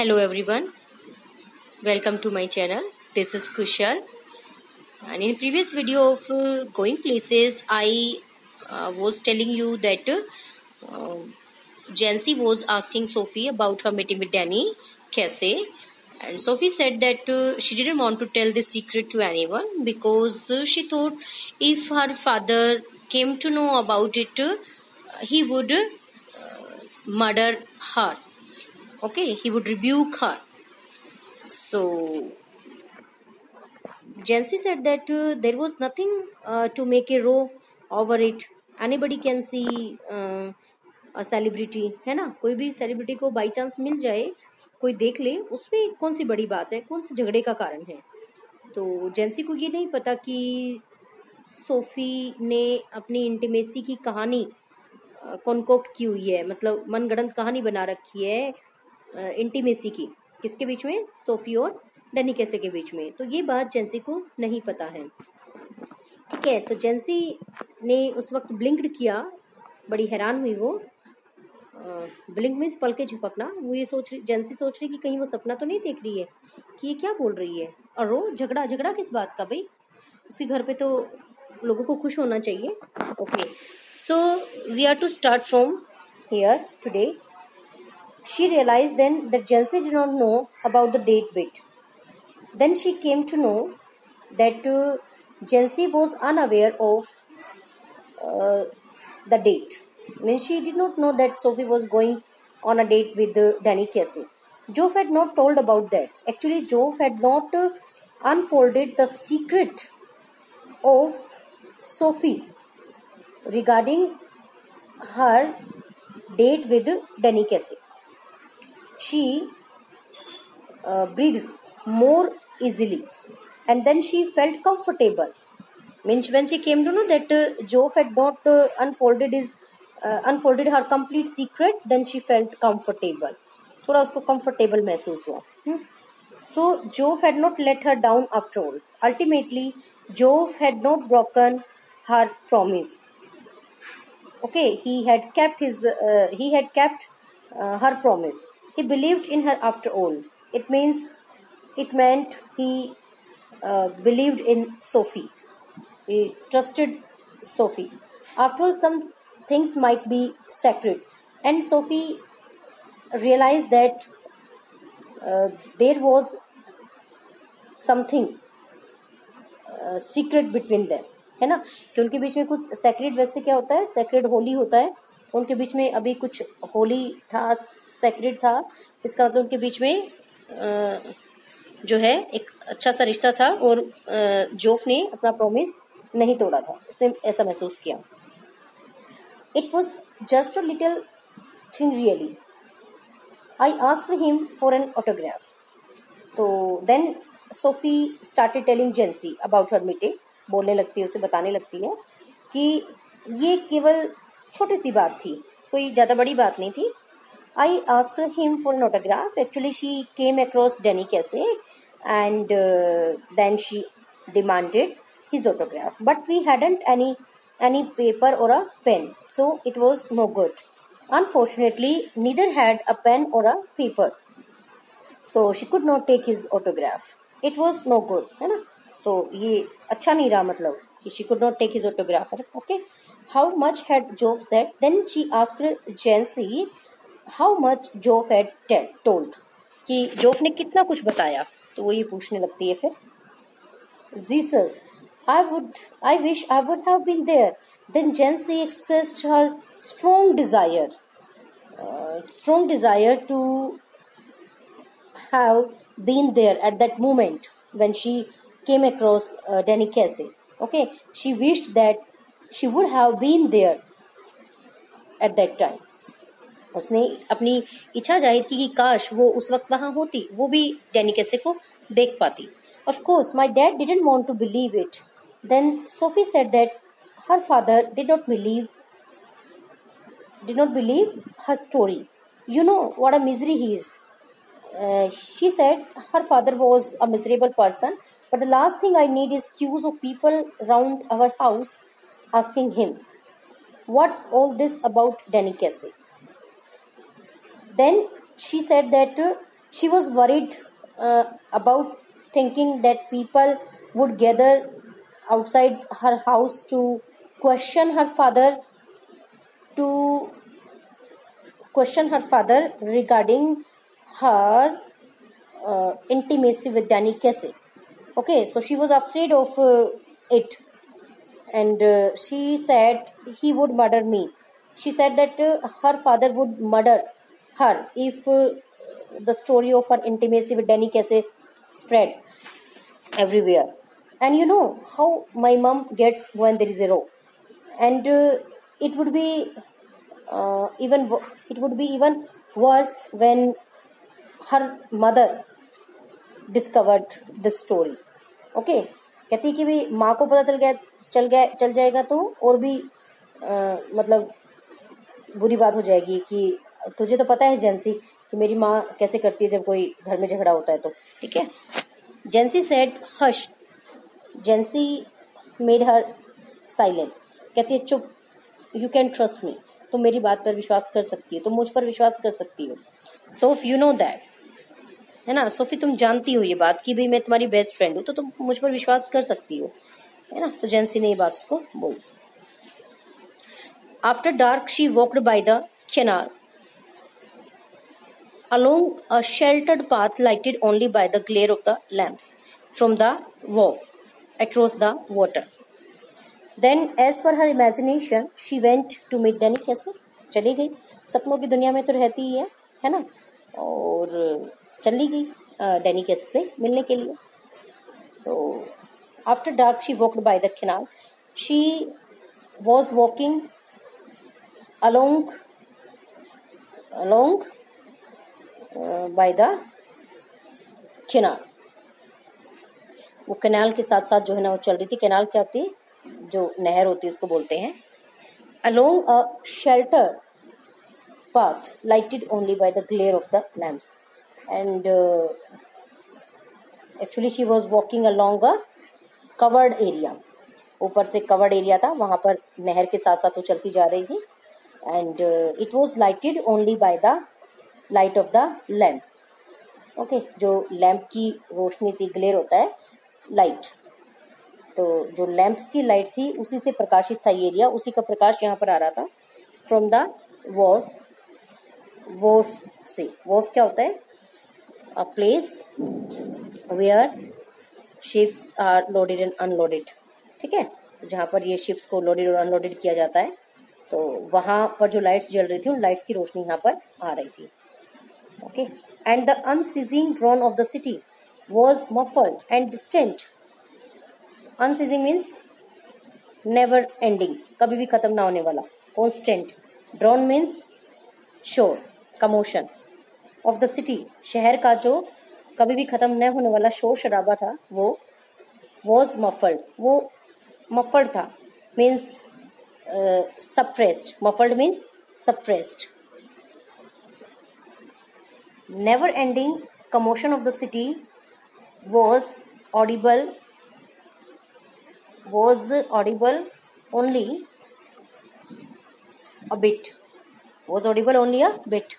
Hello everyone, welcome to my channel. This is Kushal, and in previous video of going places I was telling you that Jancy was asking Sophie about her meeting with Danny Casey, and Sophie said that she didn't want to tell the secret to anyone because she thought if her father came to know about it, he would murder her. Okay, he would rebuke her. So Jancy said that there was nothing to make a row over it. Anybody can see a celebrity, है ना? कोई भी celebrity को by chance मिल जाए, कोई देख ले, उसमें कौन सी बड़ी बात है, कौन से झगड़े का कारण है. तो जेंसी को ये नहीं पता कि सोफी ने अपनी इंटीमेसी की कहानी कॉन्कोक्ट की हुई है, मतलब मनगढ़ंत कहानी बना रखी है इंटीमेसी की. किसके बीच में? सोफी और डैनी कैसे के बीच में. तो ये बात जेंसी को नहीं पता है. ठीक है, तो जेंसी ने उस वक्त ब्लिंक्ड किया, बड़ी हैरान हुई वो. ब्लिंक मीन्स पल के झपकना. वो ये जेंसी सोच रही कि कहीं वो सपना तो नहीं देख रही है कि ये क्या बोल रही है. और वो झगड़ा किस बात का भाई? उसके घर पे तो लोगों को खुश होना चाहिए. Okay, so we are to start from here today. She realized then that Jancy did not know about the date bit. Then she came to know that Jancy was unaware of the date. Means she did not know that Sophie was going on a date with Danny Casey. Jove had not told about that. Actually, Jove had not unfolded the secret of Sophie regarding her date with Danny Casey. She breathed more easily and then she felt comfortable. Means when she came to know that Jove had not unfolded her complete secret, then she felt comfortable. थोड़ा उसको comfortable महसूस हुआ. So Jove had not let her down after all. Ultimately, Jove had not broken her promise. Okay, he had kept her promise. He believed in her after all. It meant he believed in Sophie. He trusted Sophie. After all, some things might be sacred. And Sophie realized that there was something secret between them. है ना, कि उनके बीच में कुछ secret. वैसे क्या होता है? सेक्रेट होली होता है. उनके बीच में अभी कुछ होली था, सेक्रेट था. इसका मतलब उनके बीच में जो है एक अच्छा सा रिश्ता था और जोफ ने अपना प्रॉमिस नहीं तोड़ा था. उसने ऐसा महसूस किया. It was just a little thing really. I asked him for an autograph. तो then Sophie started telling Jency about her meeting. बोलने लगती है, उसे बताने लगती है कि ये केवल छोटी सी बात थी, कोई ज़्यादा बड़ी बात नहीं थी. I asked him for an autograph. Actually she came across Danny कैसे and then she demanded his autograph. But we hadn't any paper or a pen, so it was no good. Unfortunately, neither had a pen or a paper, so she could not take his autograph. It was no good, है ना. तो ये अच्छा नहीं रहा, मतलब कि she could not take his autograph. Okay, how much had Jove said? Then she asked Jancy how much Jove had told. कि जोफ ने कितना कुछ बताया. तो वो ये पूछने लगती है फिर. Jesus, I wish I would have been there. Then Jancy expressed her strong desire to have been there at that moment when she came across Danny Casey. Okay, she wished that she would have been there at that time. उसने अपनी इच्छा जाहिर की कि काश वो उस वक्त वहां होती, वो भी डैनी कैसे को देख पाती. Of course, my dad didn't want to believe it. Then Sophie said that her father did not believe her story. You know what a misery he is. She said her father was a miserable person, but the last thing I need is queues of people round our house asking him, what's all this about Danny Casey? Then she said that She was worried about thinking that people would gather outside her house to question her father to question her father regarding her intimacy with Danny Casey. Okay, so she was afraid of it, and she said he would murder me. She said that her father would murder her if the story of her intimacy with Danny Casey spread everywhere. And you know how my mom gets when there is a row, and it would be even worse when her mother discovered this story. Okay, कहती है कि भी माँ को पता चल जाएगा तो और भी मतलब बुरी बात हो जाएगी कि तुझे तो पता है जेंसी कि मेरी माँ कैसे करती है जब कोई घर में झगड़ा होता है तो. ठीक है. जेंसी said hush. जेंसी made her silent. कहती है चुप. You can trust me. तुम मेरी बात पर विश्वास कर सकती हो, तुम मुझ पर विश्वास कर सकती हो. सोफ यू नो दैट, है ना. सोफी तुम जानती हो ये बात कि भाई मैं तुम्हारी बेस्ट फ्रेंड हूँ तो तुम मुझ पर विश्वास कर सकती हो, है ना. तो जेंसी ने ये बात उसको बोली. After dark she walked by the canal along a sheltered path lighted only by the glare of the lamps from the wharf across the water. Then, as per her imagination, she went to meet Danny Casey. चली गई. सपनों की दुनिया में तो रहती ही है ना. और चली गई डैनी कैसे से मिलने के लिए. तो after dark she walked by the canal. She was walking along by the canal. वो कैनाल के साथ साथ जो है ना वो चल रही थी. कैनाल क्या होती है? जो नहर होती है उसको बोलते हैं. Along a shelter path lighted only by the glare of the lamps, and actually she was walking along a covered area. ऊपर से covered area था, वहां पर नहर के साथ साथ वो चलती जा रही थी. and it was lighted only by the light of the lamps. okay, जो लैंप की रोशनी थी, ग्लेयर होता है लाइट, तो जो लैंप्स की लाइट थी उसी से प्रकाशित था ये एरिया. उसी का प्रकाश यहाँ पर आ रहा था फ्रॉम द वॉर्फ. वॉर्फ से, वॉर्फ क्या होता है? A place where ships are loaded and unloaded. ठीक है, जहाँ पर ये शिप्स को लोडेड और अनलोडेड किया जाता है. तो वहां पर जो लाइट्स जल रही थी उन लाइट्स की रोशनी यहाँ पर आ रही थी. Okay, and the unceasing drone of the city was muffled and distant. Unceasing means never ending, कभी भी खत्म ना होने वाला. कॉन्स्टेंट. ड्रोन मीन्स शोर, कमोशन. ऑफ द सिटी, शहर का जो कभी भी खत्म न होने वाला शोर शराबा था वो वॉज मफल्ड. वो मफल्ड था means suppressed. Muffled means suppressed. Never ending commotion of the city was Audible only a bit. was audible only a bit.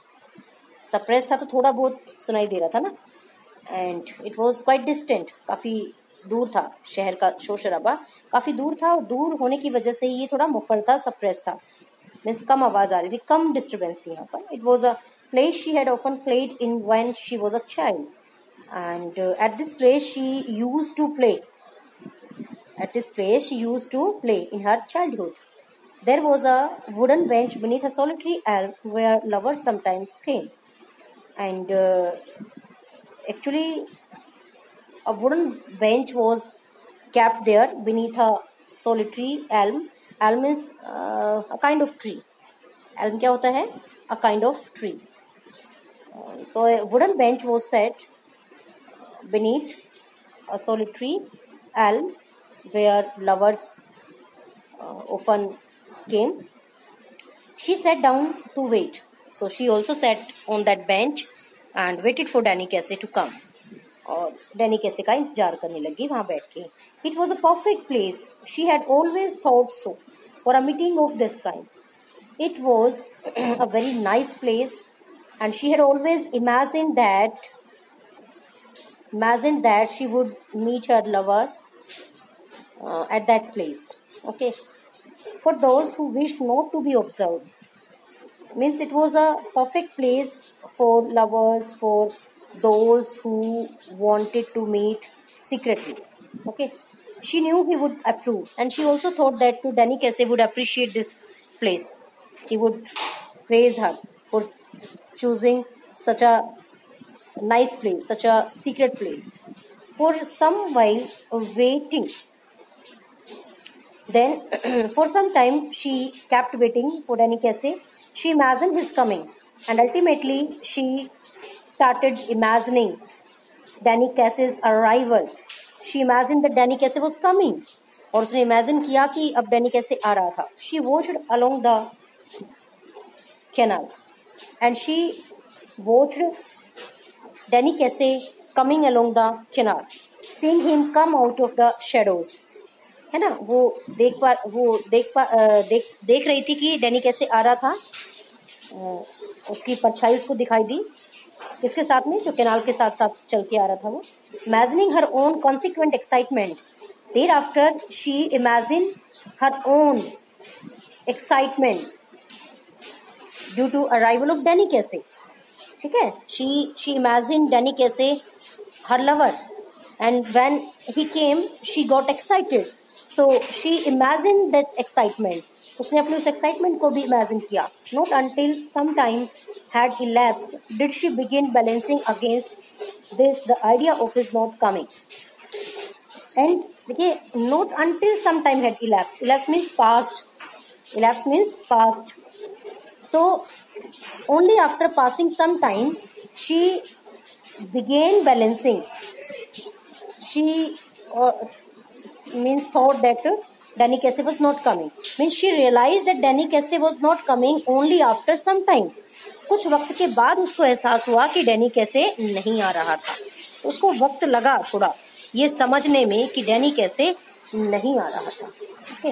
suppressed था तो थोड़ा बहुत सुनाई दे रहा था ना. and it was quite distant, काफी दूर था. शहर का शोर शराबा काफी दूर था, और दूर होने की वजह से ये थोड़ा मुफल था, सप्रेस था. मीन्स कम आवाज आ रही थी, कम डिस्टर्बेंस थी यहाँ पर. It was a place she had often played in when she was a child, and at this place she used to play in her childhood. There was a wooden bench beneath a solitary elm where lovers sometimes came. And actually a wooden bench was kept there beneath a solitary elm. Elm is a kind of tree. Elm क्या होता है? A kind of tree. So a wooden bench was set beneath a solitary elm where lovers often came. She sat down to wait. So she also sat on that bench and waited for Danny Casey to come. और Danny कैसे का इंतजार करने लगी वहां बैठ के. It was a perfect place. She had always thought so for a meeting of this kind. It was a very nice place, and she had always imagined that imagined that she would meet her lover at that place. Okay, for those who wished not to be observed, means it was a perfect place for lovers, for those who wanted to meet secretly. Okay, she knew he would approve, and she also thought that to Danny Kesse would appreciate this place. He would praise her for choosing such a nice place, such a secret place. For some while waiting, then for some time she kept waiting for Danny Kesse. She imagined his coming, and ultimately she started imagining Danny Kesse's arrival. She imagined that Danny Kesse was coming, और उसने imagine किया कि अब Danny कैसे आ रहा था. She watched along the canal, and she watched Danny Kesse coming along the canal, seeing him come out of the shadows. है ना, वो देख रही थी कि डैनी कैसे आ रहा था. उसकी परछाई उसको दिखाई दी. किसके साथ में? जो कैनाल के साथ साथ चल के आ रहा था वो. Imagining her own consequent excitement. Thereafter she imagined her own excitement due to arrival of Danny Kesse. ठीक है, she imagined Danny Kesse, her lover, and when he came she got excited. So she imagined that excitement. उसने अपने उस excitement को भी imagine किया. Not until some time had elapsed did she begin balancing against this the idea of his not coming. And देखिए, not until some time had elapsed. Elapsed means past. Elapsed means past. So only after passing some time she began balancing. She means thought that Danny Kesse was not coming. Means she realized that Danny Kesse was not coming only after some time. कुछ वक्त के बाद उसको एहसास हुआ कि Danny कैसे नहीं आ रहा था. तो उसको वक्त लगा थोड़ा ये समझने में कि डैनी कैसे नहीं आ रहा था. ओके.